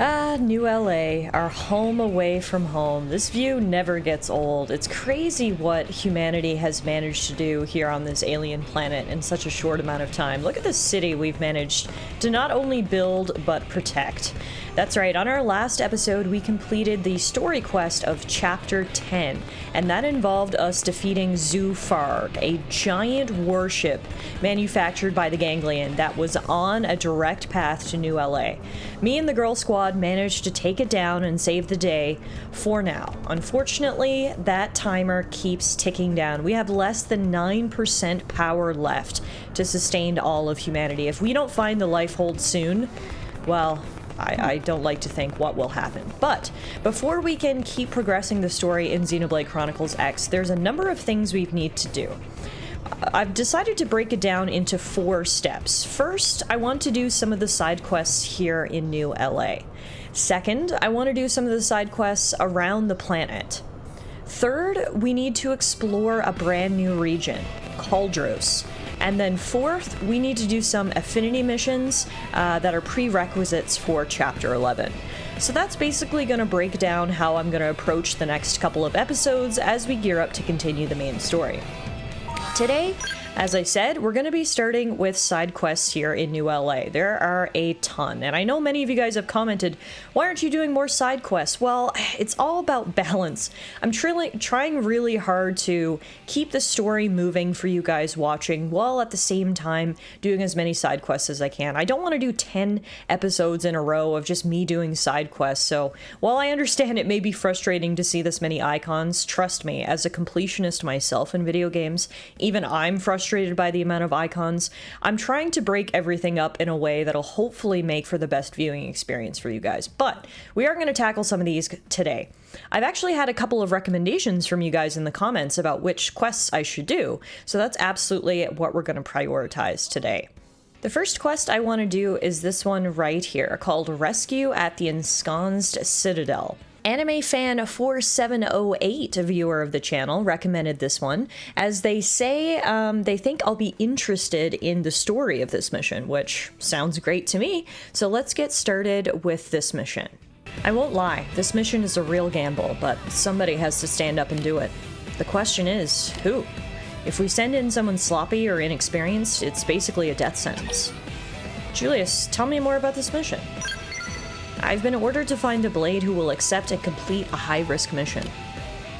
Ah, New LA, our home away from home. This view never gets old. It's crazy what humanity has managed to do here on this alien planet in such a short amount of time. Look at the city we've managed to not only build, but protect. That's right, on our last episode, we completed the story quest of Chapter 10, and that involved us defeating Zufar, a giant warship manufactured by the Ganglion that was on a direct path to New LA. Me and the girl squad managed to take it down and save the day for now. Unfortunately, that timer keeps ticking down. We have less than 9% power left to sustain all of humanity. If we don't find the life hold soon, well, I don't like to think what will happen. But before we can keep progressing the story in Xenoblade Chronicles X, there's a number of things we need to do. I've decided to break it down into 4 steps. First, I want to do some of the side quests here in New LA. Second, I want to do some of the side quests around the planet. Third, we need to explore a brand new region, Cauldros. And then fourth, we need to do some affinity missions that are prerequisites for Chapter 11. So that's basically going to break down how I'm going to approach the next couple of episodes as we gear up to continue the main story. Today, as I said, we're going to be starting with side quests here in New LA. There are a ton, and I know many of you guys have commented, why aren't you doing more side quests? Well, it's all about balance. I'm trying really hard to keep the story moving for you guys watching, while at the same time doing as many side quests as I can. I don't want to do 10 episodes in a row of just me doing side quests, so while I understand it may be frustrating to see this many icons, trust me, as a completionist myself in video games, even I'm frustrated by the amount of icons. I'm trying to break everything up in a way that'll hopefully make for the best viewing experience for you guys. But we are going to tackle some of these today. I've actually had a couple of recommendations from you guys in the comments about which quests I should do, so that's absolutely what we're going to prioritize today. The first quest I want to do is this one right here, called Rescue at the Ensconced Citadel. Anime fan 4708, a viewer of the channel, recommended this one, as they say they think I'll be interested in the story of this mission, which sounds great to me, so let's get started with this mission. I won't lie, this mission is a real gamble, but somebody has to stand up and do it. The question is, who? If we send in someone sloppy or inexperienced, it's basically a death sentence. Julius, tell me more about this mission. I've been ordered to find a blade who will accept and complete a high-risk mission.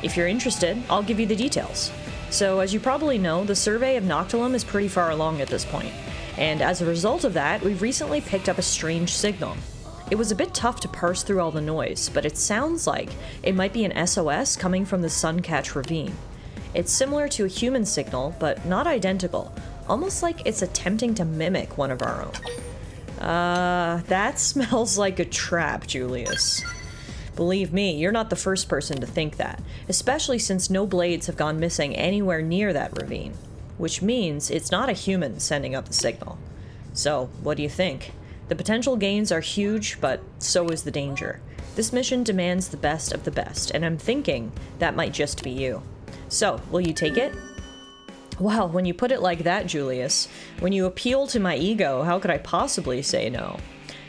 If you're interested, I'll give you the details. So, as you probably know, the survey of Noctilum is pretty far along at this point, and as a result of that, we've recently picked up a strange signal. It was a bit tough to parse through all the noise, but it sounds like it might be an SOS coming from the Suncatch Ravine. It's similar to a human signal, but not identical, almost like it's attempting to mimic one of our own. That smells like a trap, Julius. Believe me, you're not the first person to think that, especially since no blades have gone missing anywhere near that ravine, which means it's not a human sending up the signal. So, what do you think? The potential gains are huge, but so is the danger. This mission demands the best of the best, and I'm thinking that might just be you. So, will you take it? Well, when you put it like that, Julius, when you appeal to my ego, how could I possibly say no?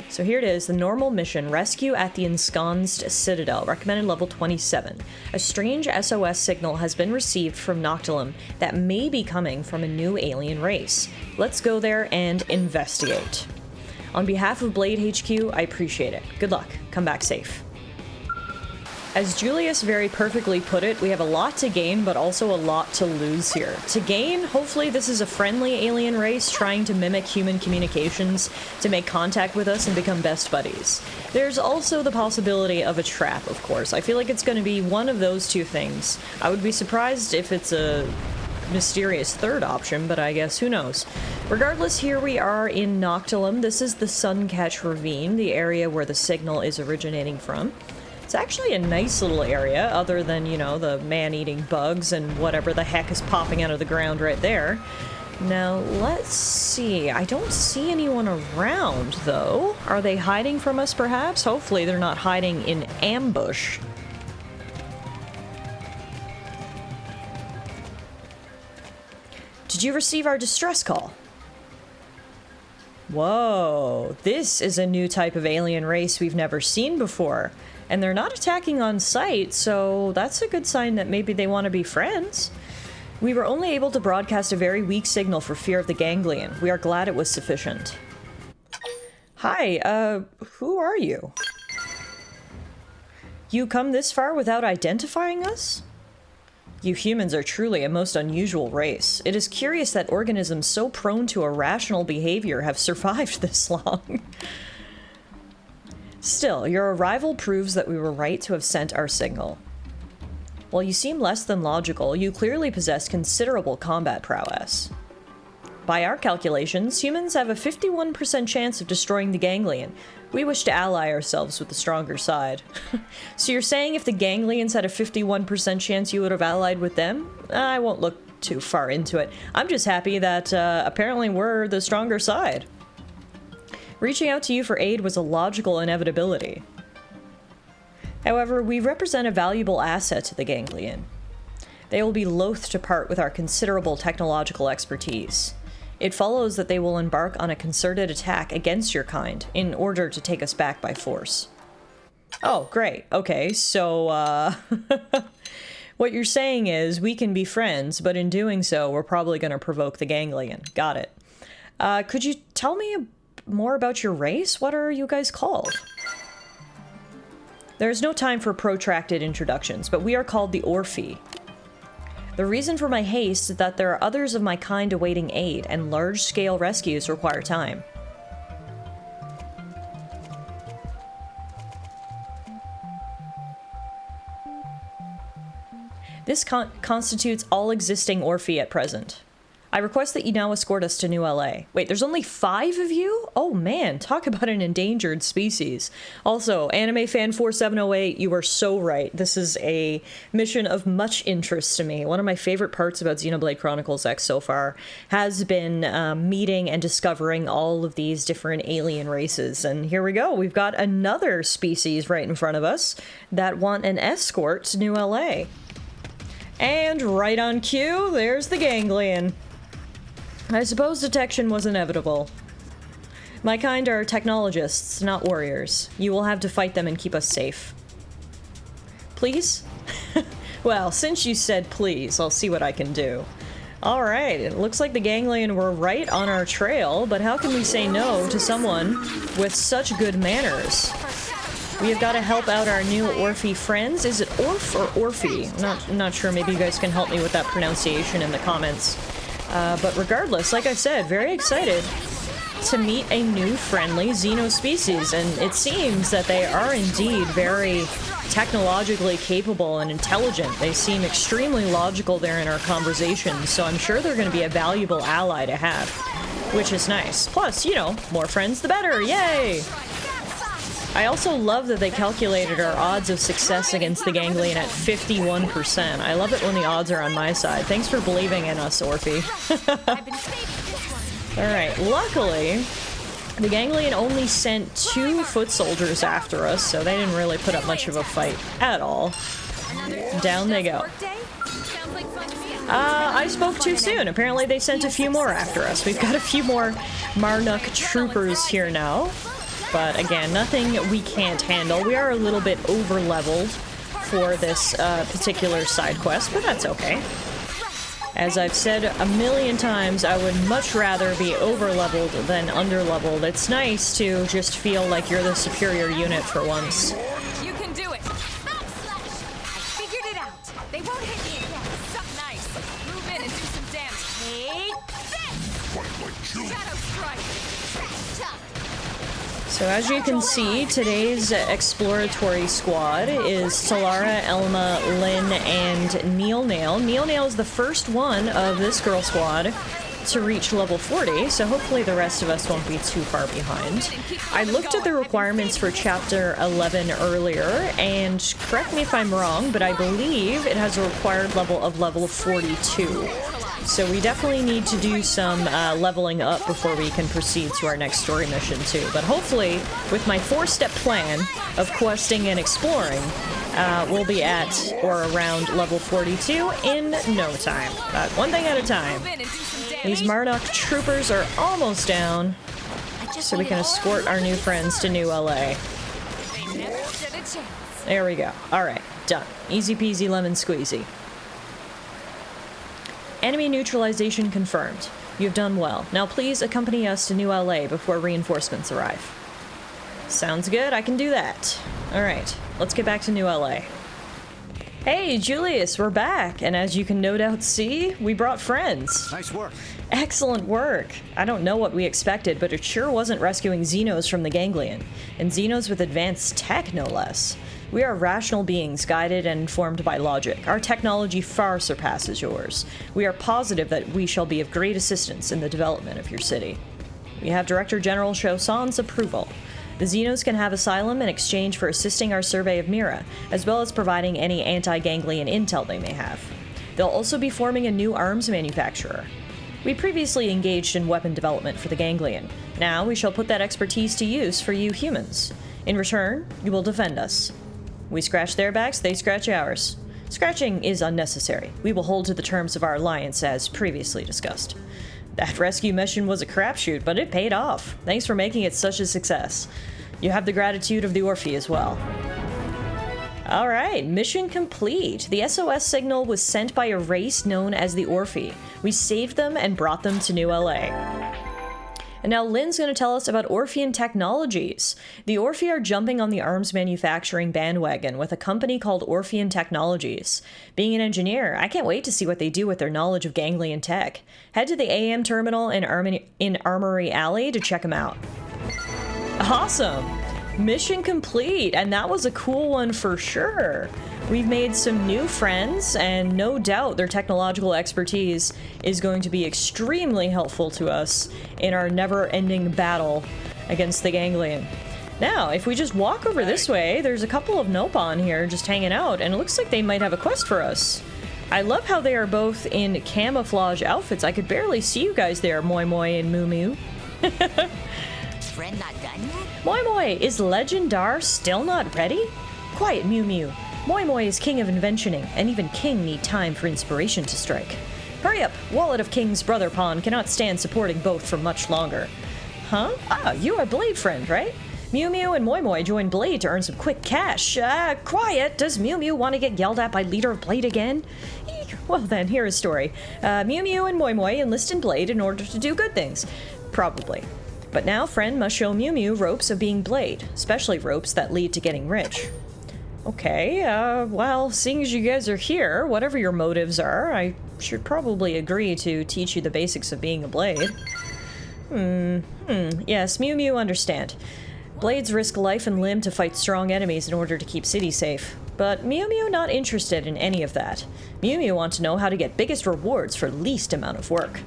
So here it is, the normal mission, Rescue at the Ensconced Citadel, recommended level 27. A strange SOS signal has been received from Noctilum that may be coming from a new alien race. Let's go there and investigate. On behalf of Blade HQ, I appreciate it. Good luck. Come back safe. As Julius very perfectly put it, we have a lot to gain, but also a lot to lose here. To gain, hopefully this is a friendly alien race trying to mimic human communications to make contact with us and become best buddies. There's also the possibility of a trap, of course. I feel like it's going to be one of those two things. I would be surprised if it's a mysterious third option, but I guess who knows. Regardless, here we are in Noctilum. This is the Suncatch Ravine, the area where the signal is originating from. It's actually a nice little area, other than, you know, the man-eating bugs and whatever the heck is popping out of the ground right there. Now, let's see. I don't see anyone around, though. Are they hiding from us, perhaps? Hopefully they're not hiding in ambush. Did you receive our distress call? Whoa, this is a new type of alien race we've never seen before. And they're not attacking on sight, so that's a good sign that maybe they want to be friends. We were only able to broadcast a very weak signal for fear of the ganglion. We are glad it was sufficient. Hi, who are you? You come this far without identifying us? You humans are truly a most unusual race. It is curious that organisms so prone to irrational behavior have survived this long. Still, your arrival proves that we were right to have sent our signal. While you seem less than logical, you clearly possess considerable combat prowess. By our calculations, humans have a 51% chance of destroying the ganglion. We wish to ally ourselves with the stronger side. So you're saying if the ganglions had a 51% chance you would have allied with them? I won't look too far into it. I'm just happy that apparently we're the stronger side. Reaching out to you for aid was a logical inevitability. However, we represent a valuable asset to the ganglion. They will be loath to part with our considerable technological expertise. It follows that they will embark on a concerted attack against your kind in order to take us back by force. Oh, great. Okay, so, what you're saying is we can be friends, but in doing so, we're probably going to provoke the ganglion. Got it. Could you tell me more about your race? What are you guys called? There's no time for protracted introductions, but we are called the Orphi. The reason for my haste is that there are others of my kind awaiting aid, and large-scale rescues require time. This constitutes all existing Orphi at present. I request that you now escort us to New LA. Wait, there's only 5 of you? Oh man, talk about an endangered species. Also, Anime Fan 4708, you are so right. This is a mission of much interest to me. One of my favorite parts about Xenoblade Chronicles X so far has been meeting and discovering all of these different alien races. And here we go. We've got another species right in front of us that want an escort to New LA. And right on cue, there's the ganglion. I suppose detection was inevitable. My kind are technologists, not warriors. You will have to fight them and keep us safe. Please? Well, since you said please, I'll see what I can do. Alright, it looks like the ganglion were right on our trail, but how can we say no to someone with such good manners? We have got to help out our new Orphi friends. Is it Orf or Orphi? I'm not sure. Maybe you guys can help me with that pronunciation in the comments. But regardless, like I said, very excited to meet a new friendly Xeno species, and it seems that they are indeed very technologically capable and intelligent. They seem extremely logical there in our conversations, so I'm sure they're going to be a valuable ally to have, which is nice. Plus, you know, more friends the better, yay! I also love that they calculated our odds of success against the ganglion at 51%. I love it when the odds are on my side. Thanks for believing in us, Orphi. Alright, luckily, the ganglion only sent 2 foot soldiers after us, so they didn't really put up much of a fight at all. Down they go. I spoke too soon. Apparently they sent a few more after us. We've got a few more Marduk troopers here now. But again, nothing we can't handle. We are a little bit over-leveled for this particular side quest, but that's okay. As I've said a million times, I would much rather be over-leveled than under-leveled. It's nice to just feel like you're the superior unit for once. You can do it! I figured it out! They won't hit you! Something nice! Move in and do some damage! Take this! Shadow Strike! So as you can see, today's exploratory squad is Tallara, Elma, Lynn, and Neil Nail. Neil Nail is the first one of this girl squad to reach level 40, so hopefully the rest of us won't be too far behind. I looked at the requirements for Chapter 11 earlier, and correct me if I'm wrong, but I believe it has a required level of level 42. So we definitely need to do some leveling up before we can proceed to our next story mission too. But hopefully, with my 4-step plan of questing and exploring, we'll be at or around level 42 in no time. One thing at a time. These Marduk troopers are almost down. so we can escort our new friends to New LA. They never stood a chance. There we go. Alright, done. Easy peasy lemon squeezy. Enemy neutralization confirmed. You have done well. Now please accompany us to New LA before reinforcements arrive. Sounds good, I can do that. Alright, let's get back to New LA. Hey, Julius, we're back, and as you can no doubt see, we brought friends. Nice work. Excellent work. I don't know what we expected, but it sure wasn't rescuing Xenos from the ganglion, and Xenos with advanced tech, no less. We are rational beings guided and informed by logic. Our technology far surpasses yours. We are positive that we shall be of great assistance in the development of your city. We have Director General Chosan's approval. The Xenos can have asylum in exchange for assisting our survey of Mira, as well as providing any anti-ganglion intel they may have. They'll also be forming a new arms manufacturer. We previously engaged in weapon development for the ganglion. Now we shall put that expertise to use for you humans. In return, you will defend us. We scratch their backs, they scratch ours. Scratching is unnecessary. We will hold to the terms of our alliance as previously discussed. That rescue mission was a crapshoot, but it paid off. Thanks for making it such a success. You have the gratitude of the Orphe as well. Alright, mission complete. The SOS signal was sent by a race known as the Orphe. We saved them and brought them to New LA. And now Lynn's going to tell us about Orphean Technologies. The Orphe are jumping on the arms manufacturing bandwagon with a company called Orphean Technologies. Being an engineer, I can't wait to see what they do with their knowledge of ganglion tech. Head to the AM terminal in Armory Alley to check them out. Awesome! Mission complete, and that was a cool one for sure. We've made some new friends, and no doubt their technological expertise is going to be extremely helpful to us in our never-ending battle against the ganglion. Now, if we just walk over this way, there's a couple of Nopon here just hanging out, and it looks like they might have a quest for us. I love how they are both in camouflage outfits. I could barely see you guys there, Moi Moi and Moo Moo. Friend not done yet? Moi Moi, is Legendar still not ready? Quiet, Mew Mew. Moi Moi is king of inventioning, and even king need time for inspiration to strike. Hurry up! Wallet of King's brother pawn cannot stand supporting both for much longer. Huh? Ah, you are Blade friend, right? Mew Mew and Moi Moi joined Blade to earn some quick cash. Quiet! Does Mew Mew want to get yelled at by leader of Blade again? Eek. Well then, here is story. Mew Mew and Moi Moi enlist in Blade in order to do good things. Probably. But now friend must show Mew Mew ropes of being Blade, especially ropes that lead to getting rich. Okay, well, seeing as you guys are here, whatever your motives are, I should probably agree to teach you the basics of being a Blade. Yes, Mew Mew understand. Blades risk life and limb to fight strong enemies in order to keep cities safe. But Mew Mew not interested in any of that. Mew Mew want to know how to get biggest rewards for least amount of work.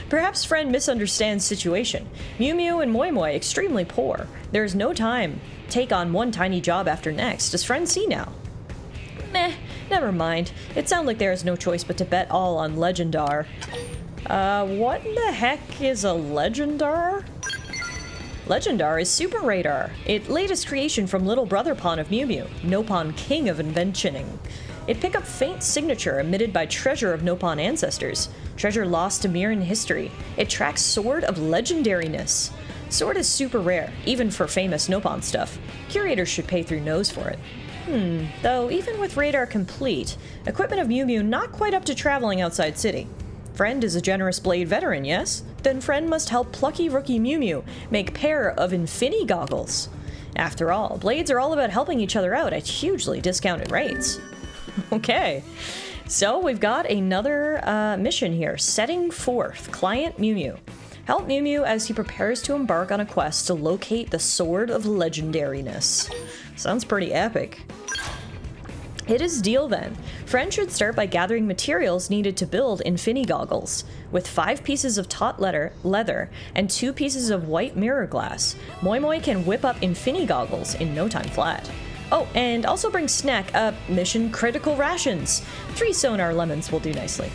Perhaps friend misunderstands situation. Mew Mew and Moi Moi extremely poor. There is no time take on one tiny job after next. Does friend see now? Meh, never mind. It sounds like there is no choice but to bet all on Legendar. What in the heck is a Legendar? Legendar is Super Radar, its latest creation from little brother pawn of Mew Mew, Nopon king of inventioning. It pick up faint signature emitted by treasure of Nopon ancestors, treasure lost to Miran history. It tracks sword of legendariness. Sword is super rare, even for famous Nopon stuff. Curators should pay through nose for it. Though even with radar complete, equipment of Mew Mew not quite up to traveling outside city. Friend is a generous Blade veteran, yes? Then friend must help plucky rookie Mew Mew make pair of Infini goggles. After all, Blades are all about helping each other out at hugely discounted rates. Okay, so we've got another mission here. Setting forth, client Mew Mew. Help Mew Mew as he prepares to embark on a quest to locate the Sword of Legendariness. Sounds pretty epic. It is deal then. Friend should start by gathering materials needed to build Infini goggles. With 5 pieces of taut leather and 2 pieces of white mirror glass, Moi Moi can whip up Infini goggles in no time flat. Oh, and also bring snack mission critical rations. 3 sonar lemons will do nicely.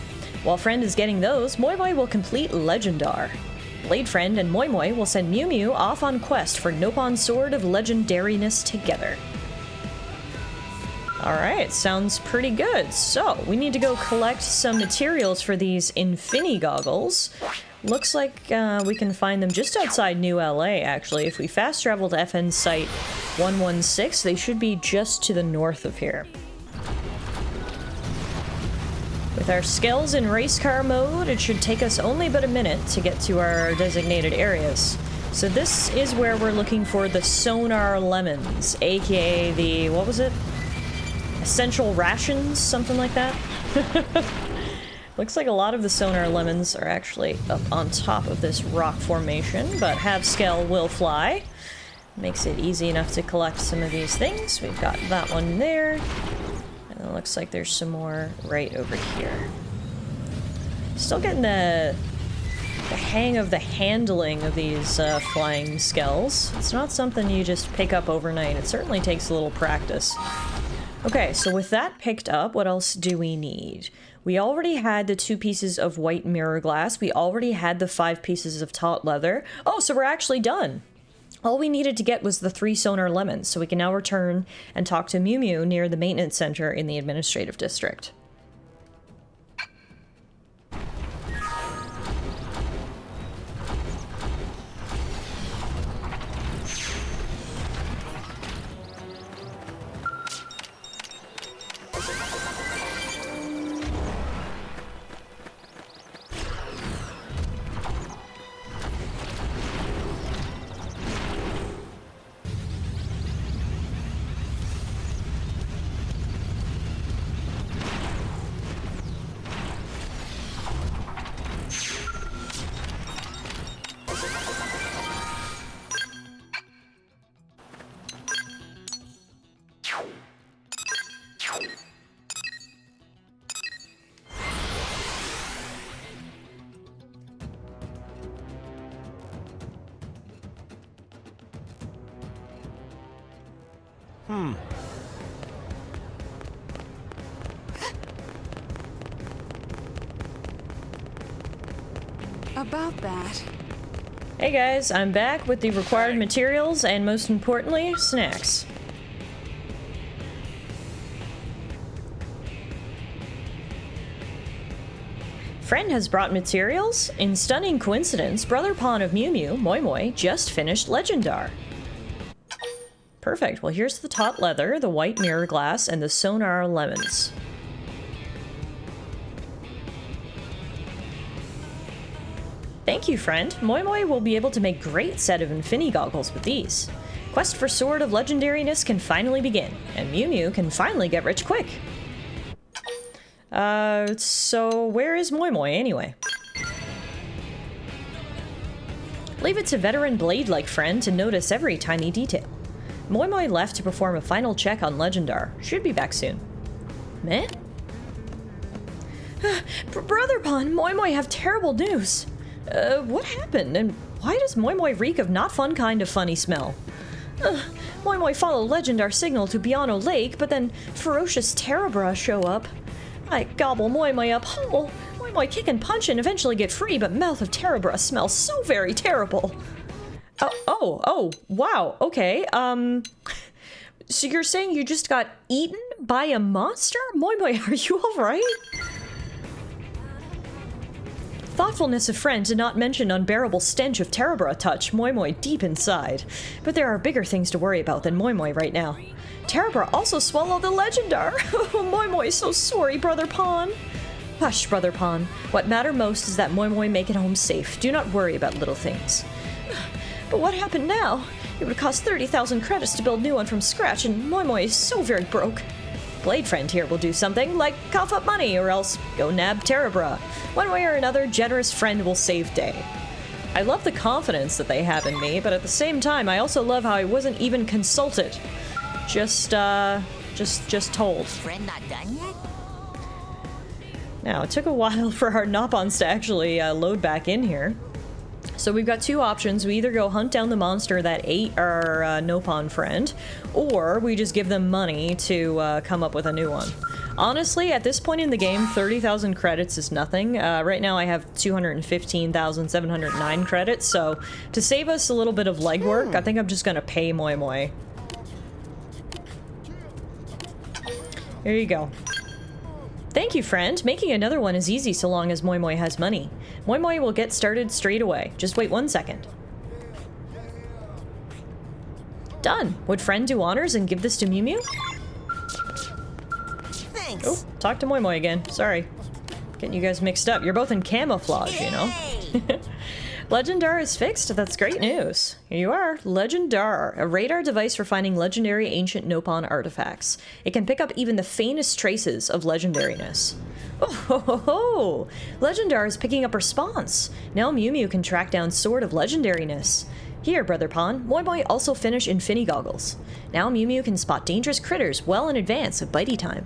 While friend is getting those, Moi Moi will complete Legendar. Blade friend and Moi Moi will send Mew Mew off on quest for Nopon Sword of Legendariness together. Alright, sounds pretty good. So, we need to go collect some materials for these Infini goggles. Looks like we can find them just outside New LA, actually. If we fast travel to FN Site 116, they should be just to the north of here. With our Skells in race car mode, it should take us only but a minute to get to our designated areas. So this is where we're looking for the Sonar Lemons, aka the, what was it? Essential Rations? Something like that? Looks like a lot of the Sonar Lemons are actually up on top of this rock formation, but have Skell will fly. Makes it easy enough to collect some of these things. We've got that one there. And it looks like there's some more right over here. Still getting the hang of the handling of these flying Skells. It's not something you just pick up overnight. It certainly takes a little practice. Okay, so with that picked up, what else do we need? We already had the 2 pieces of white mirror glass. We already had the 5 pieces of taut leather. Oh, so we're actually done. All we needed to get was the 3 Sonar Lemons, so we can now return and talk to Mew Mew near the maintenance center in the administrative district. About that. Hey guys, I'm back with the required materials and, most importantly, snacks. Friend has brought materials? In stunning coincidence, Brother Pawn of Mew Mew, Moi Moi, just finished Legendar. Perfect. Well, here's the taut leather, the white mirror glass, and the Sonar Lemons. Thank you, friend. Moi Moi will be able to make great set of Infini goggles with these. Quest for Sword of Legendariness can finally begin, and Mew Mew can finally get rich quick. So where is Moi Moi anyway? Leave it to veteran blade-like friend to notice every tiny detail. Moi Moi left to perform a final check on Legendar. Should be back soon. Meh? Brother Pawn, Moi Moi have terrible news. What happened, and why does Moi Moi reek of not fun kind of funny smell? Moi Moi follow Legendar signal to Biano Lake, but then ferocious Terabra show up. I gobble Moi Moi up whole. Moi Moi kick and punch and eventually get free, but mouth of Terabra smells so very terrible. Oh, wow, okay, so you're saying you just got eaten by a monster? Moi Moi, are you alright? Thoughtfulness of friend to not mention unbearable stench of Terabra touch Moi Moi deep inside. But there are bigger things to worry about than Moi Moi right now. Terabra also swallowed the Legendar! Oh, Moi Moi is so sorry, Brother Pawn! Hush, Brother Pawn. What matter most is that Moi Moi make it home safe. Do not worry about little things. But what happened now? It would cost 30,000 credits to build a new one from scratch, and Moi Moi is so very broke. Blade Friend here will do something, like cough up money, or else go nab Terabra. One way or another, generous friend will save day. I love the confidence that they have in me, but at the same time, I also love how I wasn't even consulted. Just told. Friend not done yet? Now, it took a while for our Nopons to actually load back in here. So we've got 2 options. We either go hunt down the monster that ate our Nopon friend, or we just give them money to come up with a new one. Honestly, at this point in the game, 30,000 credits is nothing. Right now I have 215,709 credits, so to save us a little bit of legwork, I think I'm just gonna pay Moi Moi. Here you go. Thank you, friend. Making another one is easy so long as Moi Moi has money. Moi Moi will get started straight away. Just wait 1 second. Done. Would friend do honors and give this to Mew Mew? Thanks. Oh, talk to Moi Moi again. Sorry. Getting you guys mixed up. You're both in camouflage, you know? Legendar is fixed. That's great news. Here you are. Legendar, a radar device for finding legendary ancient Nopon artifacts. It can pick up even the faintest traces of legendariness. Oh ho ho ho! Legendar is picking up response. Now Mew Mew can track down Sword of Legendariness. Here, Brother Pawn, Moi Moi also finish Infini Goggles. Now Mew Mew can spot dangerous critters well in advance of bitey time.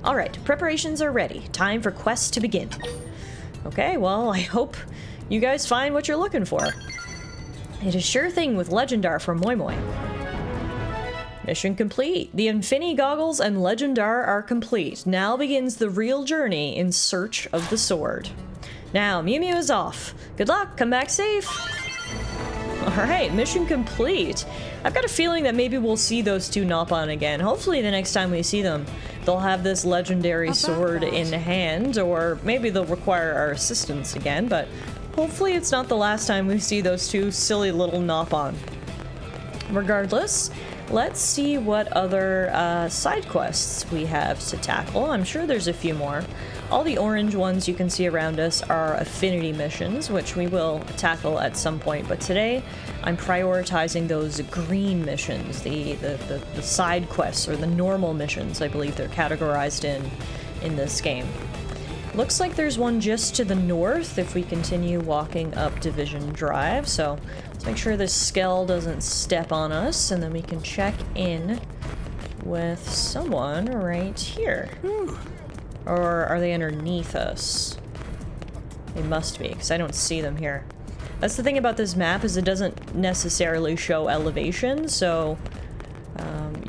Alright, preparations are ready. Time for quests to begin. Okay, well, I hope you guys find what you're looking for. It is sure thing with Legendar from Moi Moi. Mission complete. The Infini Goggles and Legendar are complete. Now begins the real journey in search of the sword. Now, Mew Mew is off. Good luck, come back safe. Alright, mission complete. I've got a feeling that maybe we'll see those two Nopon again. Hopefully the next time we see them, they'll have this legendary sword in hand, or maybe they'll require our assistance again, but hopefully it's not the last time we see those two silly little Nopon. Regardless, let's see what other side quests we have to tackle. I'm sure there's a few more. All the orange ones you can see around us are affinity missions, which we will tackle at some point, but today I'm prioritizing those green missions, the side quests, or the normal missions, I believe they're categorized in this game. Looks like there's one just to the north if we continue walking up Division Drive, so let's make sure this Skell doesn't step on us, and then we can check in with someone right here. Or are they underneath us? They must be, because I don't see them here. That's the thing about this map, is it doesn't necessarily show elevation, so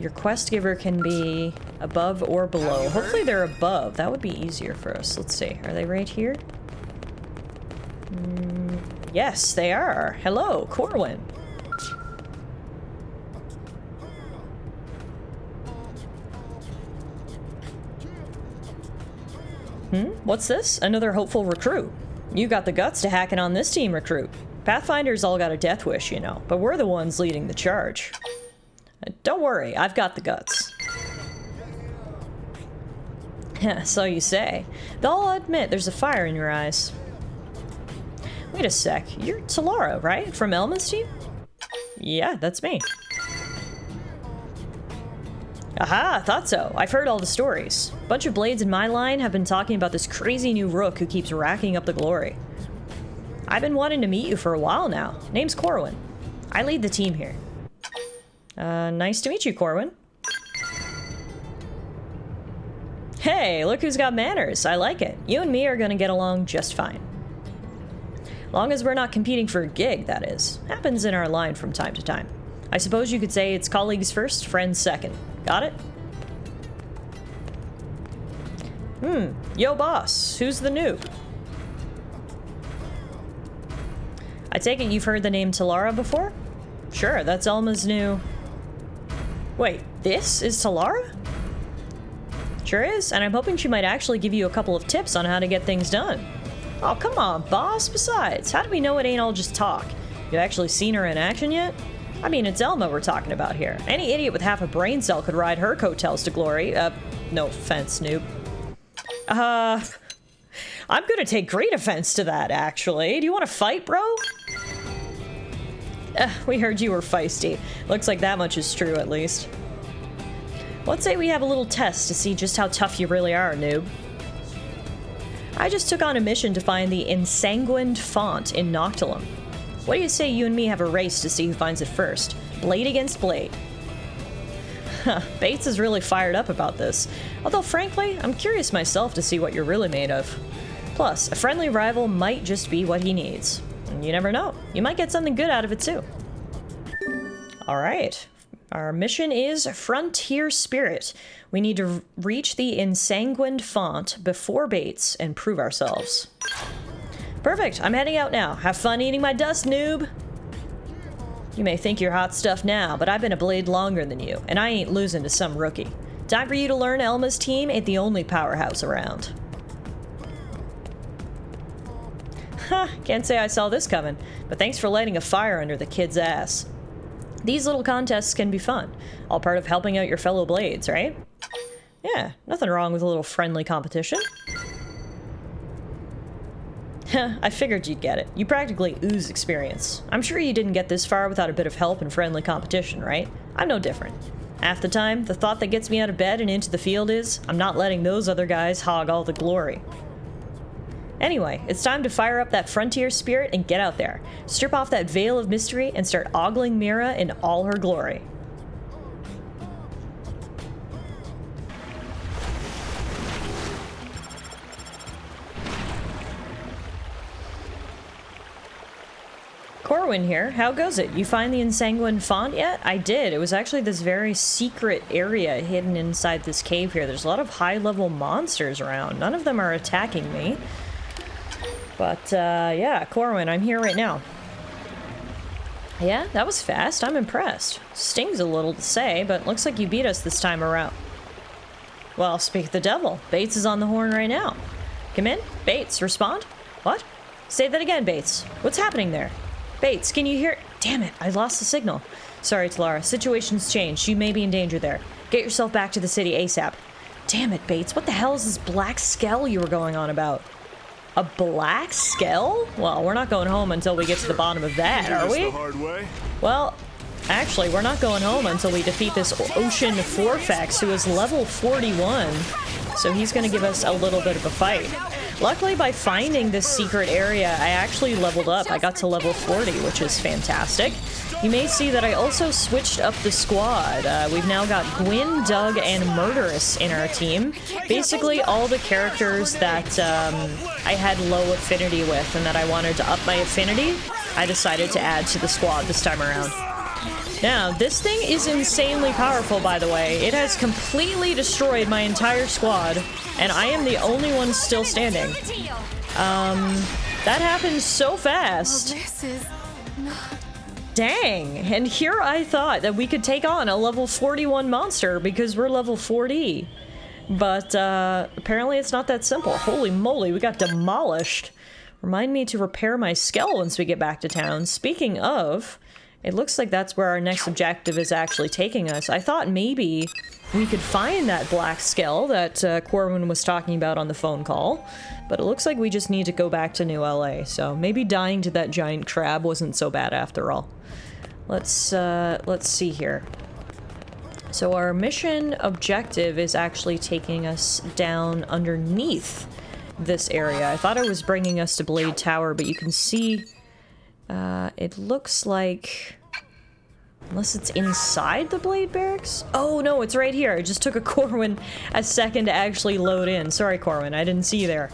your quest giver can be above or below. Hopefully they're above. That would be easier for us. Let's see. Are they right here? Yes, they are. Hello, Corwin. What's this? Another hopeful recruit. You got the guts to hack in on this team, recruit. Pathfinder's all got a death wish, you know, but we're the ones leading the charge. Don't worry, I've got the guts. So you say. Though I'll admit, there's a fire in your eyes. Wait a sec, you're Tallara, right? From Elma's team? Yeah, that's me. Aha, thought so. I've heard all the stories. A bunch of blades in my line have been talking about this crazy new rook who keeps racking up the glory. I've been wanting to meet you for a while now. Name's Corwin. I lead the team here. Nice to meet you, Corwin. Hey, look who's got manners. I like it. You and me are gonna get along just fine. Long as we're not competing for a gig, that is. Happens in our line from time to time. I suppose you could say it's colleagues first, friends second. Got it? Yo boss, who's the noob? I take it you've heard the name Tallara before? Sure, that's Elma's new... Wait, this is Tallara? Sure is, and I'm hoping she might actually give you a couple of tips on how to get things done. Oh, come on, boss. Besides, how do we know it ain't all just talk? You actually seen her in action yet? I mean, it's Elma we're talking about here. Any idiot with half a brain cell could ride her coattails to glory. No offense, noob. I'm gonna take great offense to that, actually. Do you want to fight, bro? We heard you were feisty. Looks like that much is true, at least. Let's say we have a little test to see just how tough you really are, noob. I just took on a mission to find the ensanguined font in Noctilum. What do you say you and me have a race to see who finds it first? Blade against blade. Bates is really fired up about this. Although, frankly, I'm curious myself to see what you're really made of. Plus, a friendly rival might just be what he needs. And you never know. You might get something good out of it, too. Alright. Our mission is Frontier Spirit. We need to reach the ensanguined font before Bates and prove ourselves. Perfect. I'm heading out now. Have fun eating my dust, noob. You may think you're hot stuff now, but I've been a blade longer than you, and I ain't losing to some rookie. Time for you to learn Elma's team ain't the only powerhouse around. Can't say I saw this coming, but thanks for lighting a fire under the kid's ass. These little contests can be fun, all part of helping out your fellow blades, right? Yeah, nothing wrong with a little friendly competition. I figured you'd get it. You practically ooze experience. I'm sure you didn't get this far without a bit of help and friendly competition, right? I'm no different. Half the time, the thought that gets me out of bed and into the field is, I'm not letting those other guys hog all the glory. Anyway, it's time to fire up that frontier spirit and get out there. Strip off that veil of mystery and start ogling Mira in all her glory. Corwin here. How goes it? You find the ensanguined font yet? I did. It was actually this very secret area hidden inside this cave here. There's a lot of high-level monsters around. None of them are attacking me. But, yeah, Corwin, I'm here right now. Yeah, that was fast. I'm impressed. Stings a little to say, but looks like you beat us this time around. Well, speak of the devil. Bates is on the horn right now. Come in. Bates, respond. What? Say that again, Bates. What's happening there? Bates, can you hear— Damn it, I lost the signal. Sorry, Tallara. Situation's changed. You may be in danger there. Get yourself back to the city ASAP. Damn it, Bates. What the hell is this black Skell you were going on about? A black Skell? Well, we're not going home until we get to the bottom of that, are we? Well, actually, we're not going home until we defeat this Ocean Forfax, who is level 41. So he's going to give us a little bit of a fight. Luckily, by finding this secret area, I actually leveled up. I got to level 40, which is fantastic. You may see that I also switched up the squad. We've now got Gwyn, Doug, and Murderous in our team. Basically, all the characters that I had low affinity with and that I wanted to up my affinity, I decided to add to the squad this time around. Now, this thing is insanely powerful, by the way. It has completely destroyed my entire squad, and I am the only one still standing. That happened so fast. Dang, and here I thought that we could take on a level 41 monster because we're level 40. But, apparently it's not that simple. Holy moly, we got demolished. Remind me to repair my Skell once we get back to town. Speaking of, it looks like that's where our next objective is actually taking us. I thought maybe we could find that black Skell that Corwin was talking about on the phone call, but it looks like we just need to go back to New LA, so maybe dying to that giant crab wasn't so bad after all. Let's see here. So our mission objective is actually taking us down underneath this area. I thought it was bringing us to Blade Tower, but you can see it looks like, unless it's inside the Blade Barracks? Oh no, it's right here. It just took a Corwin a second to actually load in. Sorry, Corwin, I didn't see you there.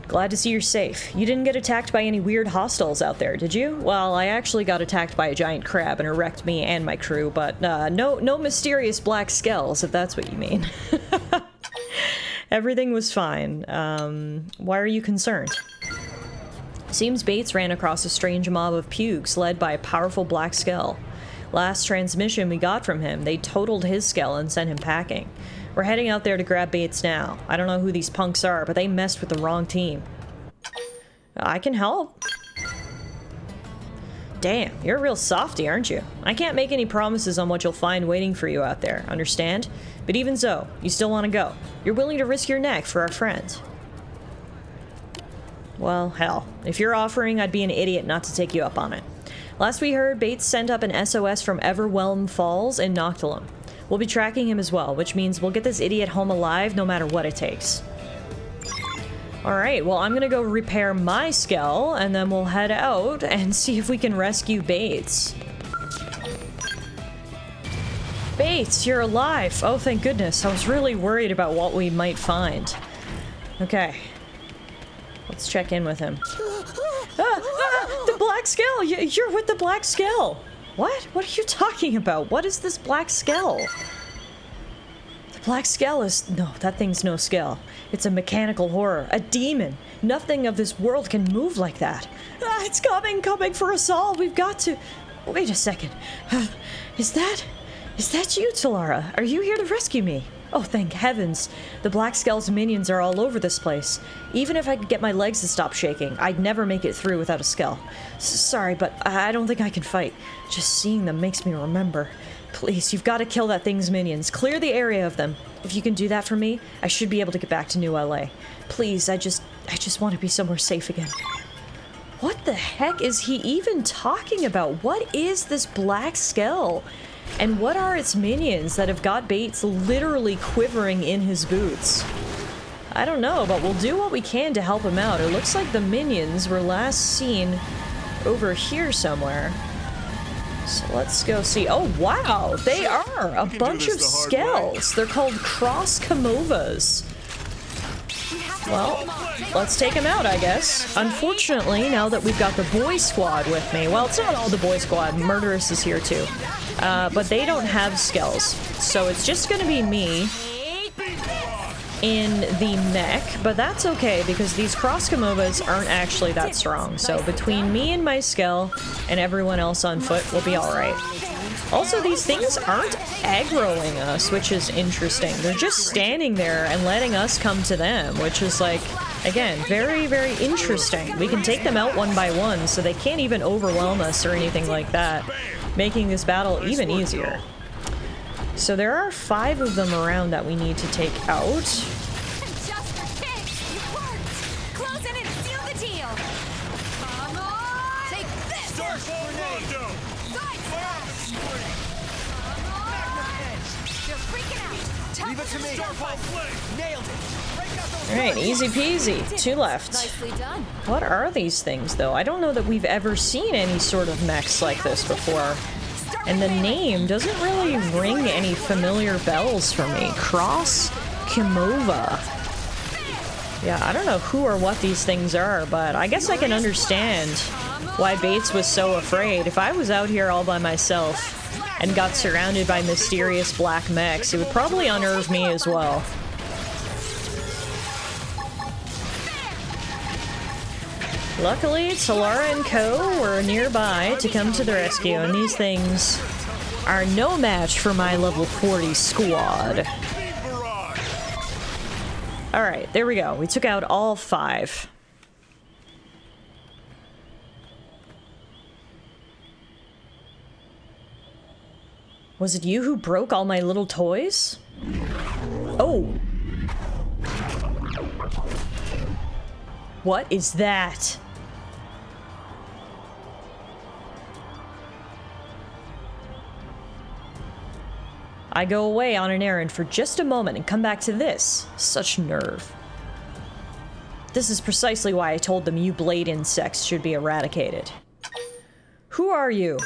Glad to see you're safe. You didn't get attacked by any weird hostiles out there, did you? Well, I actually got attacked by a giant crab and it wrecked me and my crew, but no mysterious black Skells, if that's what you mean. Everything was fine. Why are you concerned? Seems Bates ran across a strange mob of pugs led by a powerful black Skell. Last transmission we got from him, they totaled his Skell and sent him packing. We're heading out there to grab Bates now. I don't know who these punks are, but they messed with the wrong team. I can help. Damn, you're a real softy, aren't you? I can't make any promises on what you'll find waiting for you out there, understand? But even so, you still want to go. You're willing to risk your neck for our friends. Well, hell. If you're offering, I'd be an idiot not to take you up on it. Last we heard, Bates sent up an SOS from Everwhelm Falls in Noctilum. We'll be tracking him as well, which means we'll get this idiot home alive no matter what it takes. Alright, well, I'm gonna go repair my Skell, and then we'll head out and see if we can rescue Bates. Bates, you're alive! Oh, thank goodness. I was really worried about what we might find. Okay. Let's check in with him. The black Skell! You're with the black Skell! What? What are you talking about? What is this black Skell? The black Skell is— no, that thing's no Skell. It's a mechanical horror. A demon. Nothing of this world can move like that. It's coming for us all. We've got to— wait a second. Is that you, Tallara? Are you here to rescue me? Oh, thank heavens. The Black Skell's minions are all over this place. Even if I could get my legs to stop shaking, I'd never make it through without a Skell. Sorry, but I don't think I can fight. Just seeing them makes me remember. Please, you've got to kill that thing's minions. Clear the area of them. If you can do that for me, I should be able to get back to New LA. Please, I just want to be somewhere safe again. What the heck is he even talking about? What is this Black Skell? And what are its minions that have got Bates literally quivering in his boots? I don't know, but we'll do what we can to help him out. It looks like the minions were last seen over here somewhere. So let's go see. Oh, wow! They are a bunch of Skells. They're called Cross Kamovas. Well, let's take him out, I guess. Unfortunately, now that we've got the boy squad with me, well, it's not all the boy squad. Murderous is here too. But they don't have Skells. So it's just gonna be me in the mech, but that's okay because these Cross Kamovas aren't actually that strong. So between me and my Skell and everyone else on foot, we'll be alright. Also, these things aren't aggroing us, which is interesting. They're just standing there and letting us come to them, which is like, again, very, very interesting. We can take them out one by one, so they can't even overwhelm us or anything like that, making this battle even easier. So there are 5 of them around that we need to take out. Just for kicks! It worked! Close in and seal the deal! Come on! Take this! Starfall Rondo! They're freaking out! Leave it to me! Starfall Flame! Nailed it! Break out those Alright, easy peasy. 2 left. Nicely done. What are these things, though? I don't know that we've ever seen any sort of mechs like this before. And the name doesn't really ring any familiar bells for me. Cross Kimova. Yeah, I don't know who or what these things are, but I guess I can understand why Bates was so afraid. If I was out here all by myself and got surrounded by mysterious black mechs, it would probably unnerve me as well. Luckily, Tallara and co. were nearby to come to the rescue, and these things are no match for my level 40 squad. Alright, there we go. We took out all 5. Was it you who broke all my little toys? Oh! What is that? I go away on an errand for just a moment and come back to this. Such nerve. This is precisely why I told them you blade insects should be eradicated. Who are you?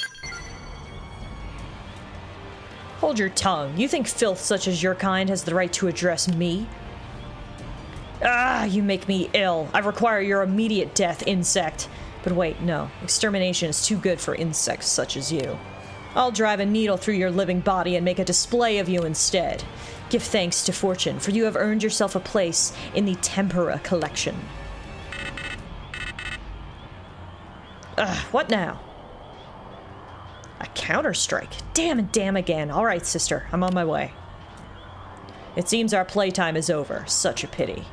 Hold your tongue. You think filth such as your kind has the right to address me? Ah, you make me ill. I require your immediate death, insect. But wait, no. Extermination is too good for insects such as you. I'll drive a needle through your living body and make a display of you instead. Give thanks to fortune, for you have earned yourself a place in the Tempera collection. What now? A counter-strike. Damn and damn again. All right, sister, I'm on my way. It seems our playtime is over. Such a pity.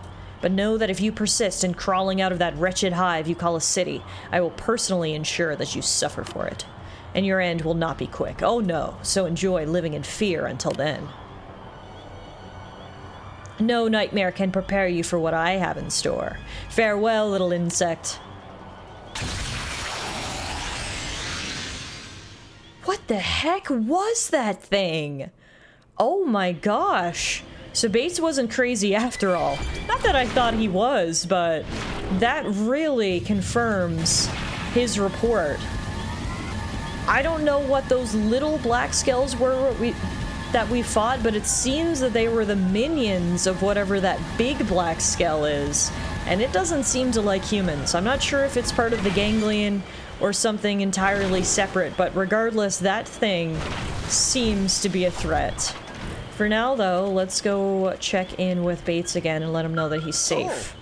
But know that if you persist in crawling out of that wretched hive you call a city, I will personally ensure that you suffer for it. And your end will not be quick. Oh no, so enjoy living in fear until then. No nightmare can prepare you for what I have in store. Farewell, little insect. What the heck was that thing? Oh my gosh. So Bates wasn't crazy after all. Not that I thought he was, but that really confirms his report. I don't know what those little black skells were that we fought, but it seems that they were the minions of whatever that big black skell is. And it doesn't seem to like humans. I'm not sure if it's part of the ganglion or something entirely separate, but regardless, that thing seems to be a threat. For now, though, let's go check in with Bates again and let him know that he's safe.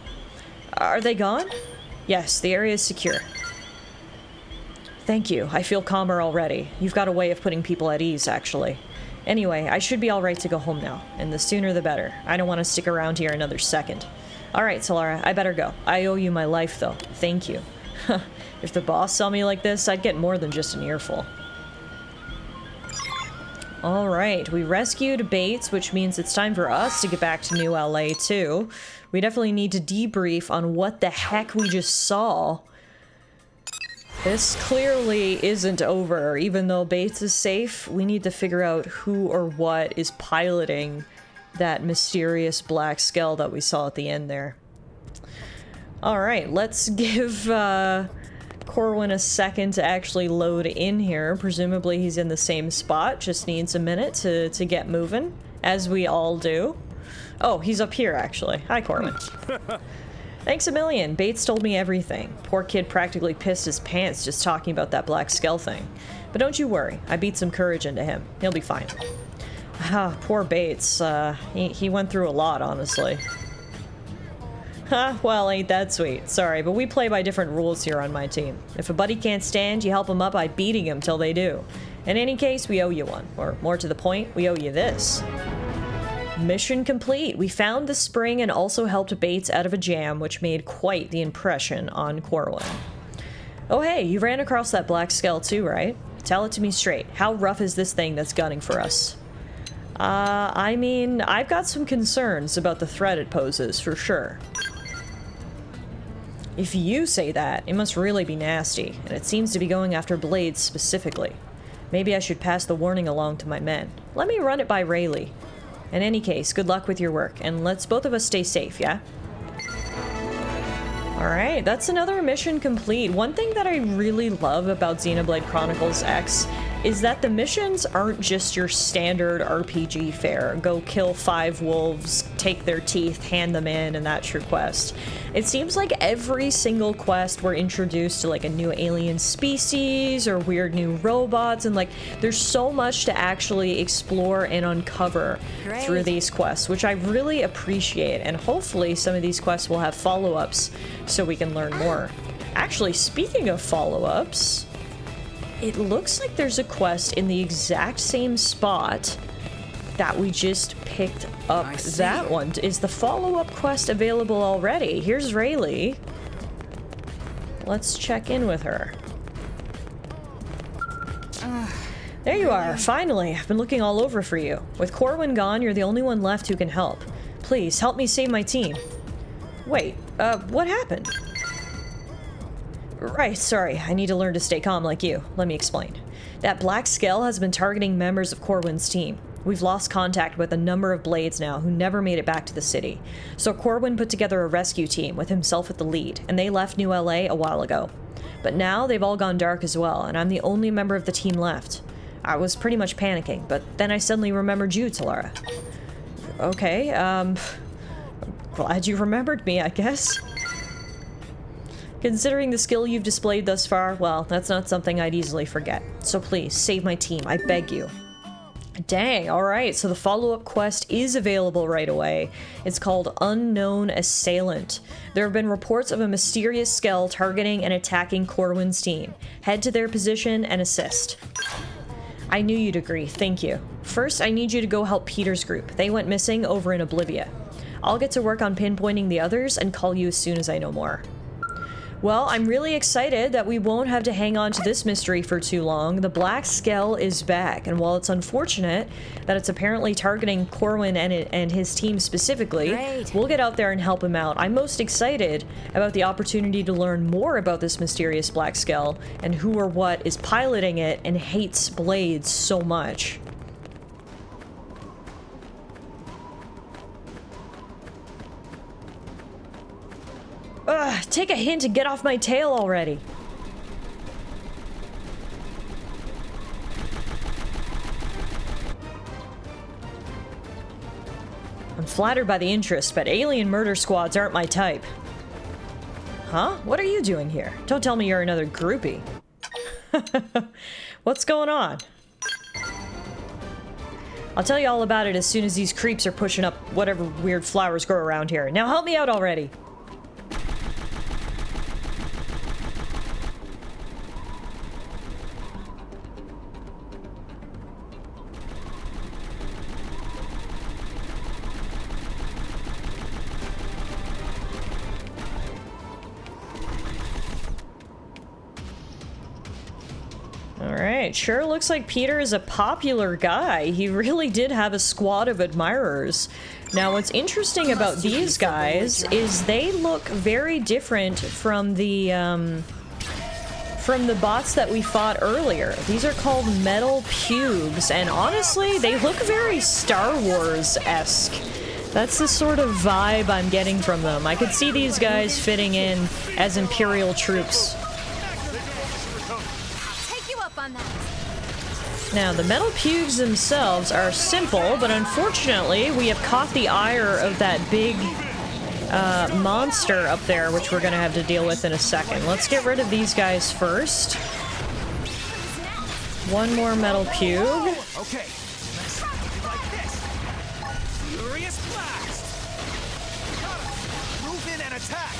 Are they gone? Yes, the area is secure. Thank you. I feel calmer already. You've got a way of putting people at ease, actually. Anyway, I should be alright to go home now, and the sooner the better. I don't want to stick around here another second. Alright, Tallara, I better go. I owe you my life, though. Thank you. If the boss saw me like this, I'd get more than just an earful. Alright, we rescued Bates, which means it's time for us to get back to New LA, too. We definitely need to debrief on what the heck we just saw. This clearly isn't over. Even though Bates is safe, we need to figure out who or what is piloting that mysterious black Skell that we saw at the end there. Alright, let's give Corwin a second to actually load in here. Presumably he's in the same spot, just needs a minute to get moving, as we all do. Oh, he's up here actually. Hi, Corwin. Thanks a million. Bates told me everything. Poor kid practically pissed his pants just talking about that black Skell thing. But don't you worry, I beat some courage into him. He'll be fine. Ah, poor Bates. He went through a lot, honestly. Ha, well, ain't that sweet. Sorry, but we play by different rules here on my team. If a buddy can't stand, you help him up by beating him till they do. In any case, we owe you one. Or, more to the point, we owe you this. Mission complete. We found the spring and also helped Bates out of a jam, which made quite the impression on Corwin. Oh hey, you ran across that black Skell too, right? Tell it to me straight. How rough is this thing that's gunning for us? I mean, I've got some concerns about the threat it poses, for sure. If you say that, it must really be nasty, and it seems to be going after Blades specifically. Maybe I should pass the warning along to my men. Let me run it by Rayleigh. In any case, good luck with your work, and let's both of us stay safe, yeah? Alright, that's another mission complete. One thing that I really love about Xenoblade Chronicles X is that the missions aren't just your standard RPG fare. Go kill 5 wolves, take their teeth, hand them in, and that's your quest. It seems like every single quest we're introduced to like a new alien species or weird new robots, and like there's so much to actually explore and uncover through these quests, which I really appreciate, and hopefully some of these quests will have follow-ups so we can learn more. Actually, speaking of follow-ups, it looks like there's a quest in the exact same spot that we just picked up. That one. Is the follow-up quest available already? Here's Rayleigh. Let's check in with her. There you are, finally. I've been looking all over for you. With Corwin gone, you're the only one left who can help. Please, help me save my team. Wait, what happened? Right, sorry. I need to learn to stay calm like you. Let me explain. That black Skell has been targeting members of Corwin's team. We've lost contact with a number of Blades now who never made it back to the city. So Corwin put together a rescue team with himself at the lead, and they left New LA a while ago. But now they've all gone dark as well, and I'm the only member of the team left. I was pretty much panicking, but then I suddenly remembered you, Tallara. Okay, glad you remembered me, I guess. Considering the skill you've displayed thus far, well, that's not something I'd easily forget. So please, save my team, I beg you. Dang, alright, so the follow-up quest is available right away. It's called Unknown Assailant. There have been reports of a mysterious Skell targeting and attacking Corwin's team. Head to their position and assist. I knew you'd agree, thank you. First, I need you to go help Peter's group. They went missing over in Oblivia. I'll get to work on pinpointing the others and call you as soon as I know more. Well, I'm really excited that we won't have to hang on to this mystery for too long. The black Skell is back, and while it's unfortunate that it's apparently targeting Corwin and his team specifically, we'll get out there and help him out. I'm most excited about the opportunity to learn more about this mysterious black Skell and who or what is piloting it and hates Blades so much. Ugh, take a hint and get off my tail already. I'm flattered by the interest, but alien murder squads aren't my type. Huh? What are you doing here? Don't tell me you're another groupie. What's going on? I'll tell you all about it as soon as these creeps are pushing up whatever weird flowers grow around here. Now help me out already. right, sure looks like Peter is a popular guy. He really did have a squad of admirers. Now, what's interesting about these guys is they look very different from the bots that we fought earlier. These are called metal pubes, and honestly, they look very Star Wars-esque. That's the sort of vibe I'm getting from them. I could see these guys fitting in as Imperial troops. Take you up on that. Now, the metal pubes themselves are simple, but unfortunately, we have caught the ire of that big monster up there, which we're gonna have to deal with in a second. Let's get rid of these guys first. One more metal pube. Okay. Next, like this. Furious blast. Move in and attack.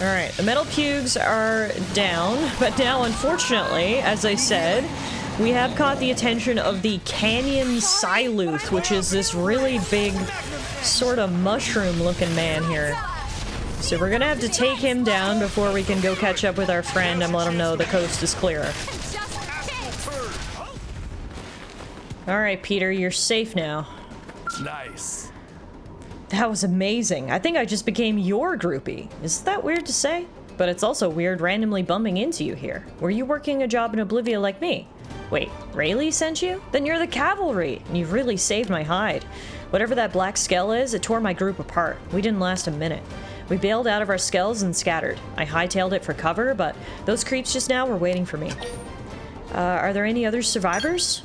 Alright, the metal pubes are down, but now, unfortunately, as I said, we have caught the attention of the Canyon Siluth, which is this really big, sort of mushroom-looking man here. So we're gonna have to take him down before we can go catch up with our friend and let him know the coast is clear. Alright, Peter, you're safe now. Nice. That was amazing. I think I just became your groupie. Isn't that weird to say? But it's also weird randomly bumping into you here. Were you working a job in Oblivia like me? Wait, Rayleigh sent you? Then you're the cavalry, and you've really saved my hide. Whatever that black Skell is, it tore my group apart. We didn't last a minute. We bailed out of our Skells and scattered. I hightailed it for cover, but those creeps just now were waiting for me. Are there any other survivors?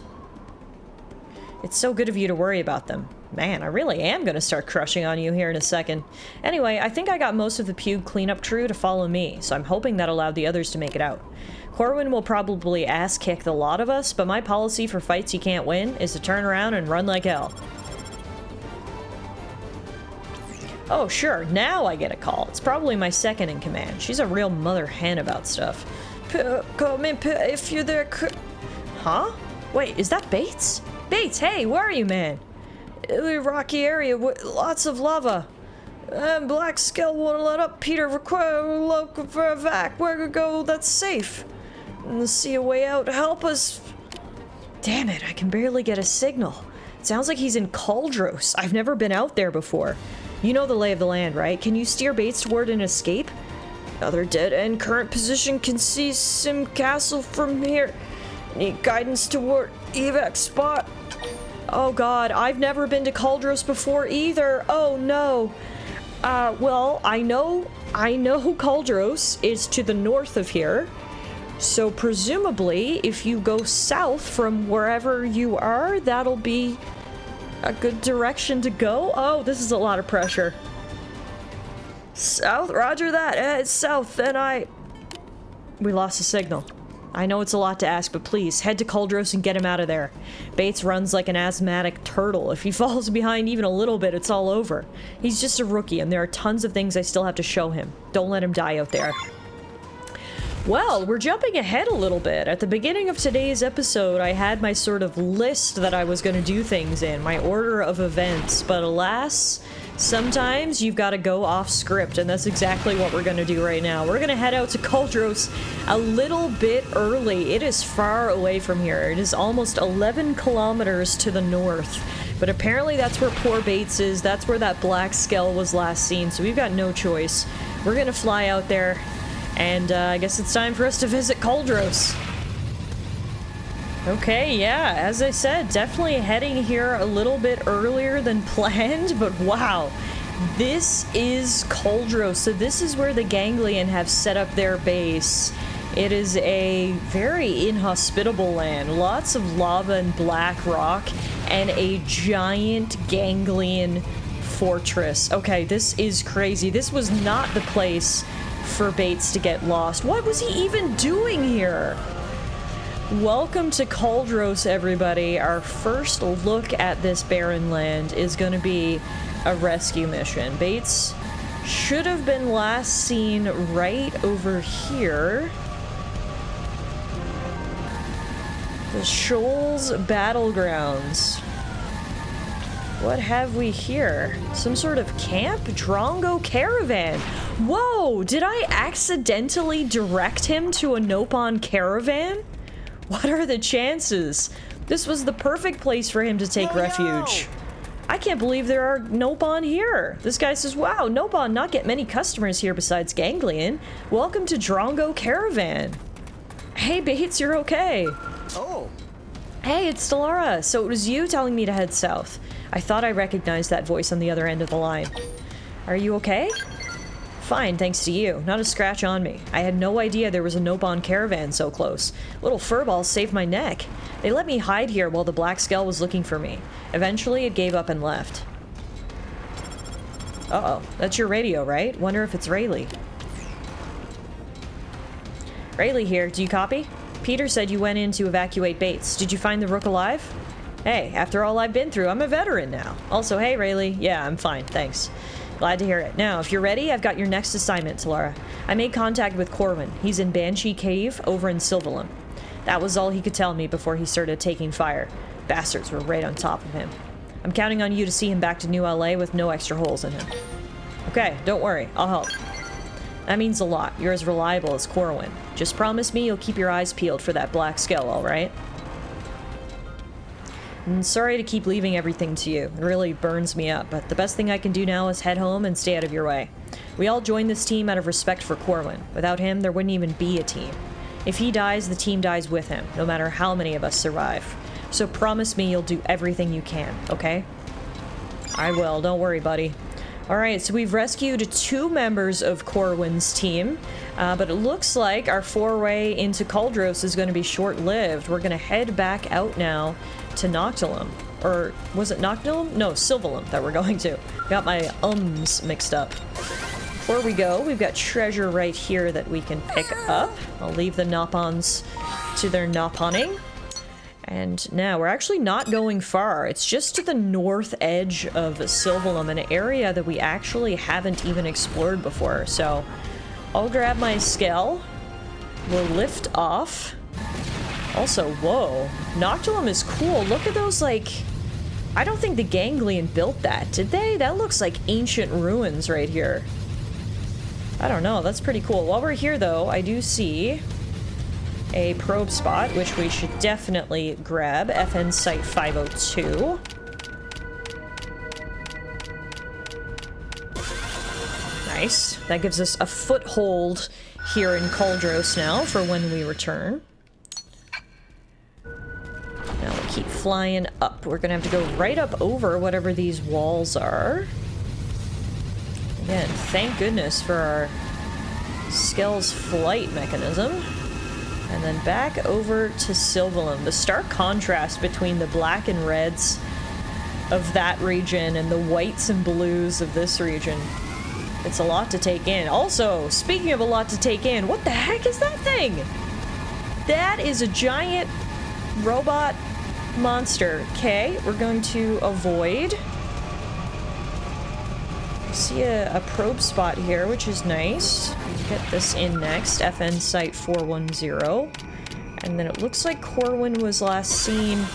It's so good of you to worry about them. Man, I really am gonna start crushing on you here in a second. Anyway, I think I got most of the pube cleanup crew to follow me, so I'm hoping that allowed the others to make it out. Corwin will probably ass-kick the lot of us, but my policy for fights you can't win is to turn around and run like hell. Oh, sure, now I get a call. It's probably my second in command. She's a real mother hen about stuff. Come in, if you're there. Huh? Wait, is that Bates? Bates, hey, where are you, man? Rocky area with lots of lava. Black Skell won't let up. Peter require local for a vac. Where to go that's safe? See a way out. Help us. Damn it, I can barely get a signal. It sounds like he's in Cauldros. I've never been out there before. You know the lay of the land, right? Can you steer Bates toward an escape? Other dead-end current position can see Sim Castle from here. Need guidance toward evac spot. Oh god, I've never been to Cauldros before either. Oh no. Well, I know Cauldros is to the north of here. So presumably, if you go south from wherever you are, that'll be a good direction to go. Oh, this is a lot of pressure. South, roger that. It's south, and we lost the signal. I know it's a lot to ask, but please, head to Cauldros and get him out of there. Bates runs like an asthmatic turtle. If he falls behind even a little bit, it's all over. He's just a rookie, and there are tons of things I still have to show him. Don't let him die out there. Well, we're jumping ahead a little bit. At the beginning of today's episode, I had my sort of list that I was going to do things in, my order of events, but alas, sometimes you've got to go off script, and that's exactly what we're going to do right now. We're going to head out to Cauldros a little bit early. It is far away from here. It is almost 11 kilometers to the north, but apparently that's where poor Bates is. That's where that black Skell was last seen, so we've got no choice. We're going to fly out there. And I guess it's time for us to visit Cauldros. Okay, yeah, as I said, definitely heading here a little bit earlier than planned, but wow. This is Cauldros, so this is where the Ganglion have set up their base. It is a very inhospitable land. Lots of lava and black rock, and a giant Ganglion fortress. Okay, this is crazy. This was not the place for Bates to get lost. What was he even doing here? Welcome to Cauldros, everybody. Our first look at this barren land is going to be a rescue mission. Bates should have been last seen right over here. The Shoals Battlegrounds. What have we here? Some sort of camp? Drongo caravan. Whoa! Did I accidentally direct him to a Nopon caravan? What are the chances? This was the perfect place for him to take refuge. I can't believe there are Nopon here. This guy says, wow, Nopon not get many customers here besides Ganglion. Welcome to Drongo Caravan. Hey, Bates, you're okay. Oh. Hey, it's Tallara. So it was you telling me to head south. I thought I recognized that voice on the other end of the line. Are you okay? Fine, thanks to you. Not a scratch on me. I had no idea there was a Nopon caravan so close. Little furballs saved my neck. They let me hide here while the Black Skell was looking for me. Eventually, it gave up and left. Uh-oh. That's your radio, right? Wonder if it's Rayleigh. Rayleigh here. Do you copy? Peter said you went in to evacuate Bates. Did you find the Rook alive? Hey, after all I've been through, I'm a veteran now. Also, hey, Rayleigh. Yeah, I'm fine. Thanks. Glad to hear it. Now, if you're ready, I've got your next assignment, Tallara. I made contact with Corwin. He's in Banshee Cave over in Sylvalum. That was all he could tell me before he started taking fire. Bastards were right on top of him. I'm counting on you to see him back to New LA with no extra holes in him. Okay, don't worry. I'll help. That means a lot. You're as reliable as Corwin. Just promise me you'll keep your eyes peeled for that Black Skell, alright? I'm sorry to keep leaving everything to you. It really burns me up, but the best thing I can do now is head home and stay out of your way. We all joined this team out of respect for Corwin. Without him, there wouldn't even be a team. If he dies, the team dies with him, no matter how many of us survive. So promise me you'll do everything you can, okay? I will, don't worry, buddy. Alright, so we've rescued 2 members of Corwin's team, but it looks like our foray into Cauldros is going to be short-lived. We're going to head back out now to Noctilum. Or was it Noctilum? No, Sylvalum that we're going to. Got my ums mixed up. Before we go, we've got treasure right here that we can pick up. I'll leave the Nopons to their Noponing. And now, we're actually not going far. It's just to the north edge of Sylvalum, an area that we actually haven't even explored before. So, I'll grab my Skell. We'll lift off. Also, whoa. Noctilum is cool. Look at those, like... I don't think the Ganglion built that, did they? That looks like ancient ruins right here. I don't know. That's pretty cool. While we're here, though, I do see a probe spot, which we should definitely grab. FN Site 502. Nice. That gives us a foothold here in Cauldros now for when we return. Now we'll keep flying up. We're gonna have to go right up over whatever these walls are. Again, thank goodness for our Skell's flight mechanism. And then back over to Sylvalum. The stark contrast between the black and reds of that region and the whites and blues of this region. It's a lot to take in. Also, speaking of a lot to take in, what the heck is that thing? That is a giant robot monster. Okay, we're going to avoid. See a probe spot here, which is nice. Get this in next. FN Site 410. And then it looks like Corwin was last seen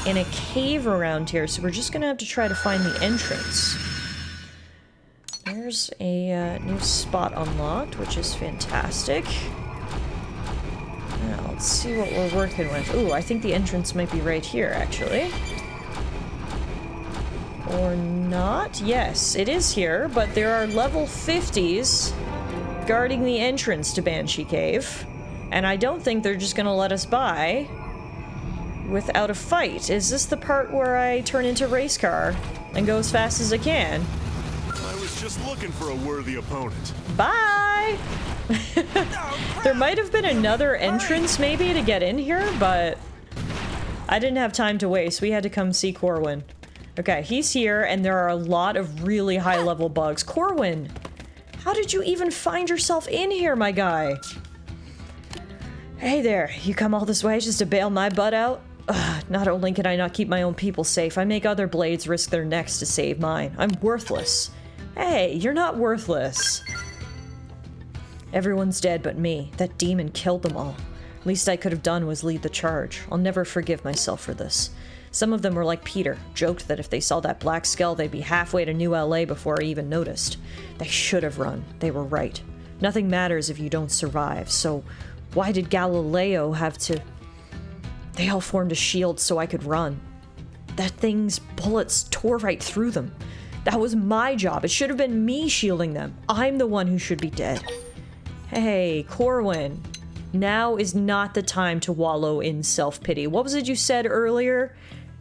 in a cave around here, so we're just gonna have to try to find the entrance. There's a new spot unlocked, which is fantastic. Now, let's see what we're working with. Ooh, I think the entrance might be right here, actually. Or not? Yes, it is here, but there are level 50s guarding the entrance to Banshee Cave. And I don't think they're just gonna let us by without a fight. Is this the part where I turn into race car and go as fast as I can? I was just looking for a worthy opponent. Bye! There might have been another entrance maybe to get in here, but I didn't have time to waste. We had to come see Corwin. Okay, he's here, and there are a lot of really high-level bugs. Corwin! How did you even find yourself in here, my guy? Hey there, you come all this way just to bail my butt out? Ugh, not only can I not keep my own people safe, I make other blades risk their necks to save mine. I'm worthless. Hey, you're not worthless. Everyone's dead but me. That demon killed them all. Least I could have done was lead the charge. I'll never forgive myself for this. Some of them were like Peter, joked that if they saw that Black Skell, they'd be halfway to New LA before I even noticed. They should have run. They were right. Nothing matters if you don't survive, so why did Galileo have to... They all formed a shield so I could run. That thing's bullets tore right through them. That was my job. It should have been me shielding them. I'm the one who should be dead. Hey, Corwin. Now is not the time to wallow in self-pity. What was it you said earlier?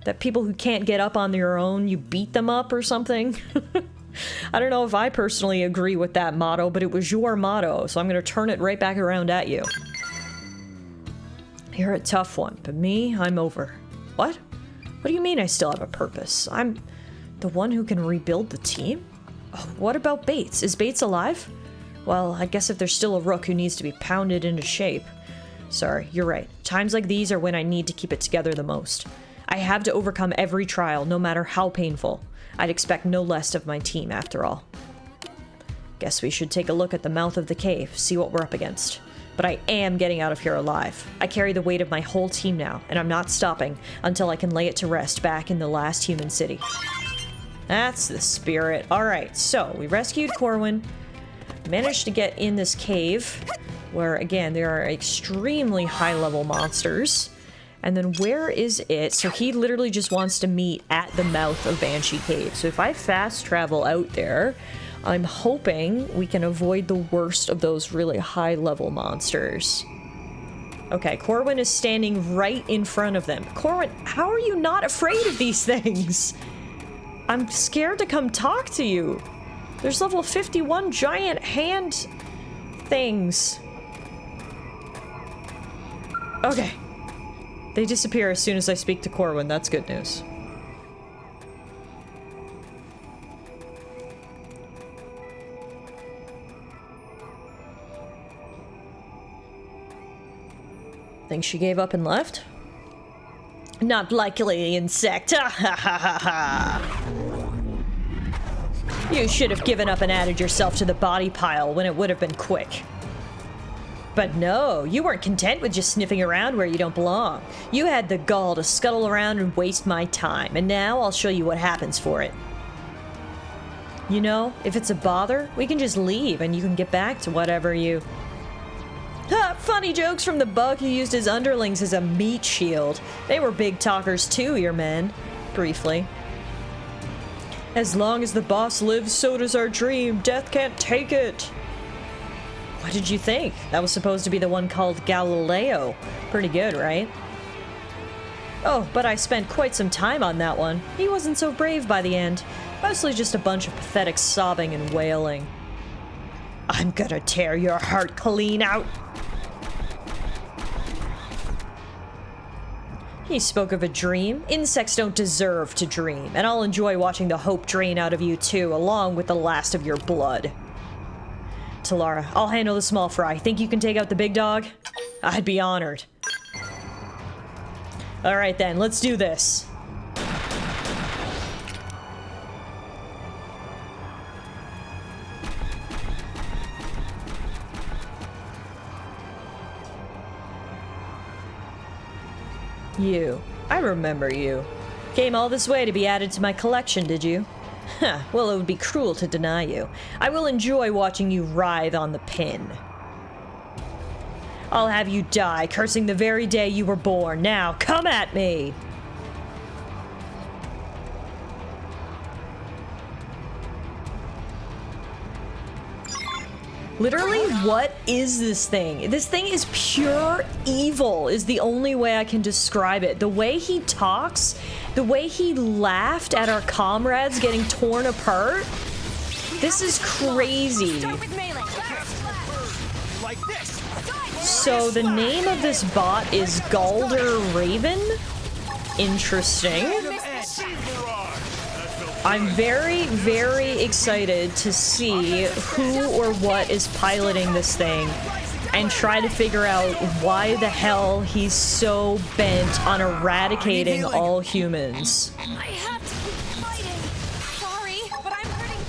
That people who can't get up on their own, you beat them up or something? I don't know if I personally agree with that motto, but it was your motto, so I'm gonna turn it right back around at you. You're a tough one, but me, I'm over. What? What do you mean I still have a purpose? I'm the one who can rebuild the team? Oh, what about Bates? Is Bates alive? Well, I guess if there's still a rook who needs to be pounded into shape. Sorry, you're right. Times like these are when I need to keep it together the most. I have to overcome every trial, no matter how painful. I'd expect no less of my team, after all. Guess we should take a look at the mouth of the cave, see what we're up against. But I am getting out of here alive. I carry the weight of my whole team now, and I'm not stopping until I can lay it to rest back in the last human city. That's the spirit. Alright, so we rescued Corwin. Managed to get in this cave, where, again, there are extremely high-level monsters. And then where is it? So he literally just wants to meet at the mouth of Banshee Cave. So if I fast travel out there, I'm hoping we can avoid the worst of those really high-level monsters. Okay, Corwin is standing right in front of them. Corwin, how are you not afraid of these things? I'm scared to come talk to you. There's level 51 giant hand things. Okay. They disappear as soon as I speak to Corwin. That's good news. Think she gave up and left? Not likely, insect. Ha ha ha ha ha. You should have given up and added yourself to the body pile when it would have been quick. But no, you weren't content with just sniffing around where you don't belong. You had the gall to scuttle around and waste my time, and now I'll show you what happens for it. You know, if it's a bother, we can just leave and you can get back to whatever you... Ha! Funny jokes from the bug who used his underlings as a meat shield. They were big talkers too, your men. Briefly. As long as the boss lives, so does our dream. Death can't take it. What did you think? That was supposed to be the one called Galileo. Pretty good, right? Oh, but I spent quite some time on that one. He wasn't so brave by the end. Mostly just a bunch of pathetic sobbing and wailing. I'm gonna tear your heart clean out. He spoke of a dream. Insects don't deserve to dream, and I'll enjoy watching the hope drain out of you too, along with the last of your blood. Tallara, I'll handle the small fry. Think you can take out the big dog? I'd be honored. Alright then, let's do this. You. I remember you. Came all this way to be added to my collection, did you? Huh, well, it would be cruel to deny you. I will enjoy watching you writhe on the pin. I'll have you die, cursing the very day you were born. Now, come at me! Literally, what is this thing? This thing is pure evil, is the only way I can describe it. The way he talks, the way he laughed at our comrades getting torn apart. This is crazy. So the name of this bot is Galder Raven. Interesting. I'm very, very excited to see who or what is piloting this thing and try to figure out why the hell he's so bent on eradicating all humans. I have to keep fighting. Sorry, but I'm hurting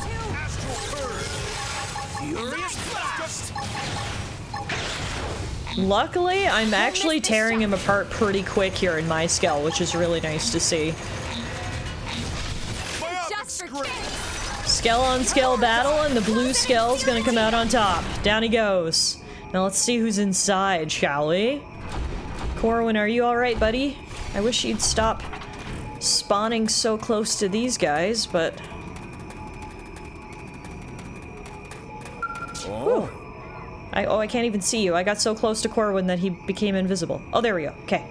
too. Luckily, I'm actually tearing him apart pretty quick here in my Skell, which is really nice to see. Skell on Skell battle, and the blue Skell's gonna come out on top. Down he goes. Now let's see who's inside, shall we? Corwin, are you alright, buddy? I wish you'd stop spawning so close to these guys, but... Oh. I can't even see you. I got so close to Corwin that he became invisible. Oh, there we go. Okay.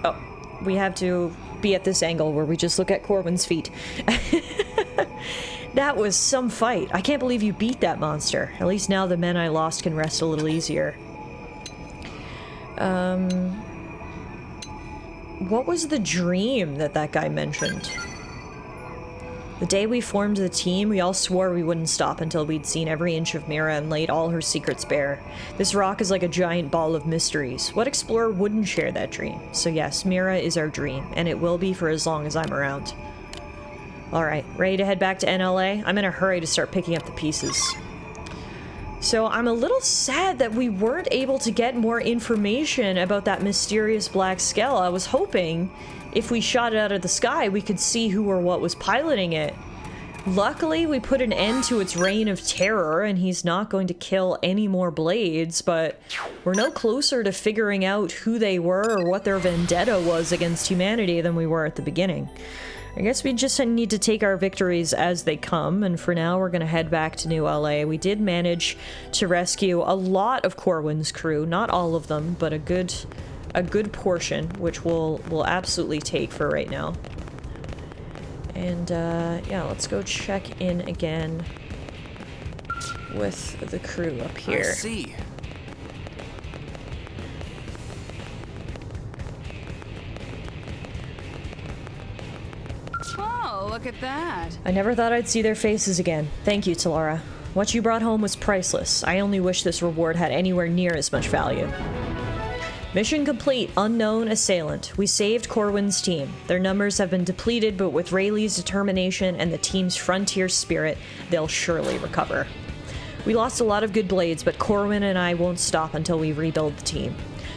Oh, we have to be at this angle where we just look at Corwin's feet. That was some fight. I can't believe you beat that monster. At least now the men I lost can rest a little easier. What was the dream that guy mentioned? The day we formed the team, we all swore we wouldn't stop until we'd seen every inch of Mira and laid all her secrets bare. This rock is like a giant ball of mysteries. What explorer wouldn't share that dream? So yes, Mira is our dream, and it will be for as long as I'm around. Alright, ready to head back to NLA? I'm in a hurry to start picking up the pieces. So I'm a little sad that we weren't able to get more information about that mysterious black Skell. I was hoping if we shot it out of the sky, we could see who or what was piloting it. Luckily, we put an end to its reign of terror, and he's not going to kill any more blades, but we're no closer to figuring out who they were or what their vendetta was against humanity than we were at the beginning. I guess we just need to take our victories as they come, and for now we're gonna head back to New LA. We did manage to rescue a lot of Corwin's crew, not all of them, but a good portion, which we'll absolutely take for right now. And yeah, let's go check in again with the crew up here. I see. Oh, look at that. I never thought I'd see their faces again. Thank you, Tallara. What you brought home was priceless. I only wish this reward had anywhere near as much value. Mission complete. Unknown assailant. We saved Corwin's team. Their numbers have been depleted, but with Rayleigh's determination and the team's frontier spirit, they'll surely recover. We lost a lot of good blades, but Corwin and I won't stop until we rebuild the team.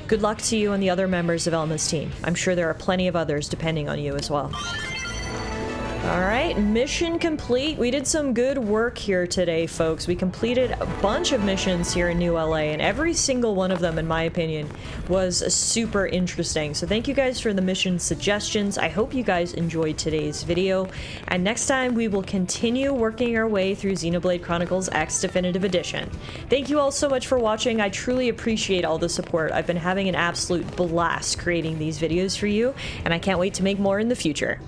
Good luck to you and the other members of Elma's team. I'm sure there are plenty of others depending on you as well. Alright, mission complete. We did some good work here today, folks. We completed a bunch of missions here in New LA, and every single one of them, in my opinion, was super interesting. So thank you guys for the mission suggestions. I hope you guys enjoyed today's video, and next time we will continue working our way through Xenoblade Chronicles X Definitive Edition. Thank you all so much for watching. I truly appreciate all the support. I've been having an absolute blast creating these videos for you, and I can't wait to make more in the future.